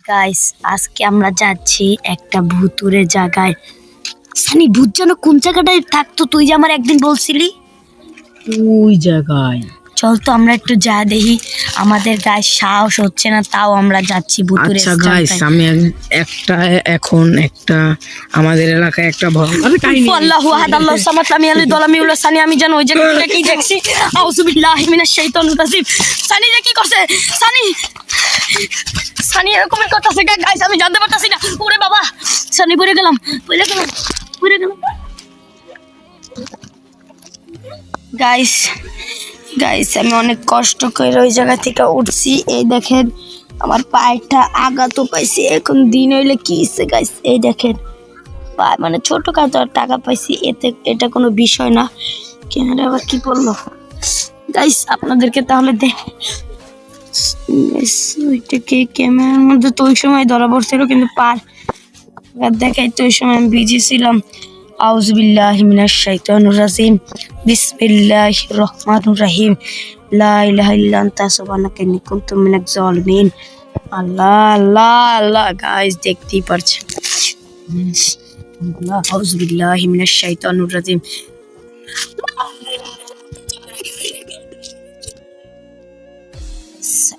Guys আজকে আমরা যাচ্ছি একটা ভুতুরে জায়গায়। সানি, ভূত যেন কোন জায়গাটায় থাকতো? তুই যে আমার একদিন বলছিলি ওই জায়গায়। চল তো আমরা একটু যা দেখি। আমাদের গায়ে সাহস হচ্ছে না, তাও আমরা যাচ্ছি ভুতুরে আচ্ছা গাইস, আমি এখন একটা আমাদের এলাকায় একটা ভয়ঙ্কর কাহিনী। আল্লাহু আহাদ আল্লাহুস সামাদ লাম ইয়ালিদ ওয়া লাম ইউলাদ। সানি, আমি জানি ওই জায়গাটা কি দেখছি। আউযু বিল্লাহি মিনাশ শাইতানির রাজিম। সানি যে কি করছে? সানি সানি এরকমের করতেছে গাইস, আমি জানতে পারতাছি না। ওরে বাবা, সানি পড়ে গেলাম। গাইস গাইস আমি অনেক কষ্ট করে ওই জায়গা থেকে উঠছি। এই দেখেন আমার পায়েরটা আঘাতও পাইছি। এখন দিন হইলে কি হচ্ছে গাইস, এই দেখেন পায়ে মানে ছোটখাটো টাকা পাইছি, এটা কোনো বিষয় না। ক্যামেরা আবার কি করলো গাইস, আপনাদেরকে তাহলে ওইটাকে ক্যামেরার মধ্যে তো ওই সময় ধরা পড়ছিল, কিন্তু দেখাই তো ওই সময় আমি বিজি ছিলাম। আউযু বিল্লাহি মিনাশ শাইতানির রাজিম। বিসমিল্লাহির রহমানির রহিম। লা ইলাহা ইল্লা আনতা সুবহানাকা ইন্নী কুনতু মিনাজ জালিমিন। আল্লাহ আল্লাহ আল্লাহ গাইস, দেখতেই পারছেন। আউযু বিল্লাহি মিনাশ শাইতানির রাজিম।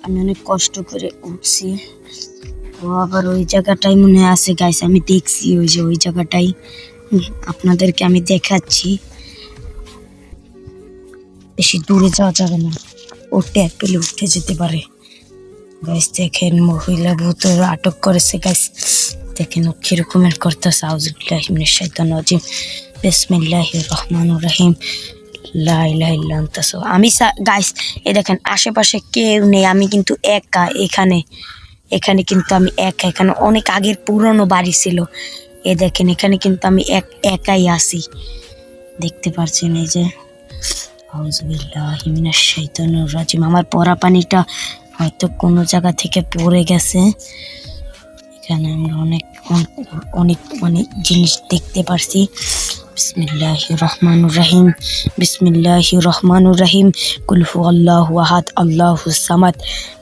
আমি অনেক কষ্ট করে উঠছি। ও আবার ওই জায়গাটাই মনে আছে গাইস, আমি দেখছি ওই জায়গাটাই আপনাদেরকে আমি দেখাচ্ছি। বেশি দূরে যাওয়া যাবে না, ও ট্যাগ পেলে উঠে যেতে পারে। গাইস দেখেন, মহিলা ভূত আটক করেছে গাইস। দেখেন ও কিরকমের করতেছে। আউযু বিল্লাহি মিনাশ শাইতানির রাজিম। বিসমিল্লাহির রহমানির রহিম। লা ইলাহা ইল্লা আনতা আমি গাইস এই দেখেন আশেপাশে কেউ নেই, আমি কিন্তু একা। এখানে কিন্তু আমি একা। এখানে অনেক আগের পুরনো বাড়ি ছিল। এই দেখেন এখানে কিন্তু আমি একাই আছি, দেখতে পাচ্ছেন। এই যে আউযু বিল্লাহি মিনাশ শাইতানির রাজিম। আমার পরা পানিটা হয়তো কোনো জায়গা থেকে পড়ে গেছে। এখানে আমরা অনেক জিনিস দেখতে পারছি। বিসমিল্লাহির রহমানির রহিম। বিসমিল্লাহির রহমানির রহিম। কুল হুয়াল্লাহু আহাদ আল্লাহুস সামাদ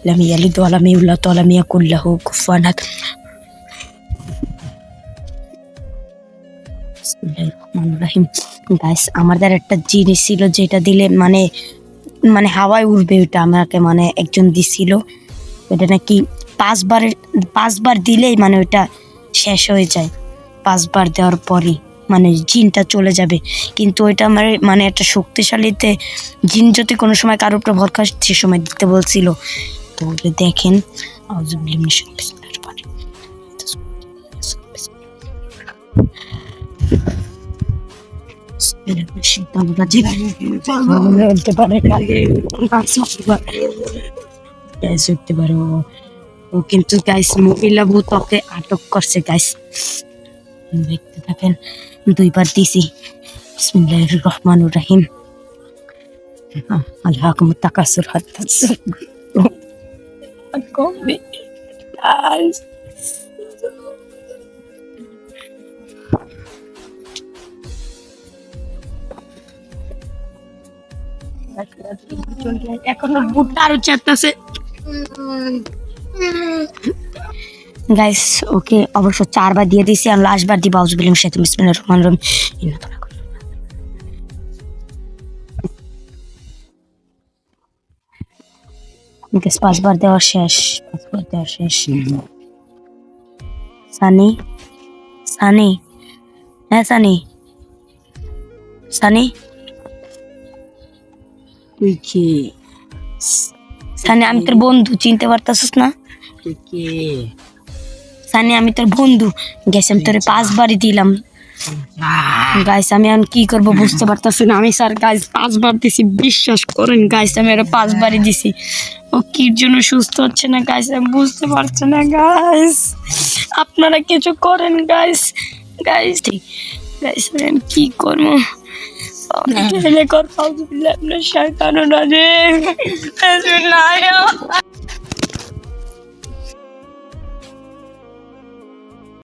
লাম ইয়ালিদ ওয়া লাম ইউলাদ ওয়া লাম ইয়াকুল লাহু কুফুয়ান আহাদ। বিসমিল্লাহির রহমানির রহিম। গাইস আমাদের একটা জিনিস ছিল যেটা দিলে মানে হাওয়ায় উড়বে। ওটা আমাকে একজন দিছিল। ওটা নাকি পাঁচবার দিলেই ওটা শেষ হয়ে যায়। 5 বার দেওয়ার পরই জিনটা চলে যাবে। কিন্তু ওইটা আমার একটা শক্তিশালীতে জিন যদি কোনো সময় কারোর উপর ভর খায় সে সময় দিতে বলছিল। তো দেখেন আউযু বিল্লাহি মিনাশ শাইতানির রাজিম। ও কিন্তু গাইস মহিলা ভূত ওকে আটক করছে গাইস, দেখতে থাকেন। 2 বার দিছি। বিসমিল্লাহির রহমানির রহিম। আলহাকুমুত তাকাসুর হাত্তা কমবে গাইস। এখনো ভূতটা আরো চেতাছে গাইস। ওকে অবশ্য 4 বার দিয়ে দিছি, আর লাস্ট বার দিব আউযু বিল্লাহি মিনাশ শাইতানির বিসমিল্লাহির রহমানির রহিম। গাইস 5 বার দেওয়া শেষ। সানি হ্যাঁ সানি তুই কে? সানি আমি তোর বন্ধু, চিনতে পারতাছিস না? তুই কে? সানি আমি তোর বন্ধু। গাইস আমি তোরে 5 বারই দিলাম। গাইস আমি এখন কি করব বুঝতে পারতাছি না। আমি স্যার গাইস 5 বার দিছি, বিশ্বাস করেন গাইস আমি আরো 5 বারই দিছি। ও কি জন্য সুস্থ হচ্ছে না গাইস আমি বুঝতে পারছি না গাইস। আপনারা কিছু করেন গাইস। আমি কি করবো? আউযু বিল্লাহি মিনাশ শাইতানির রাজিম।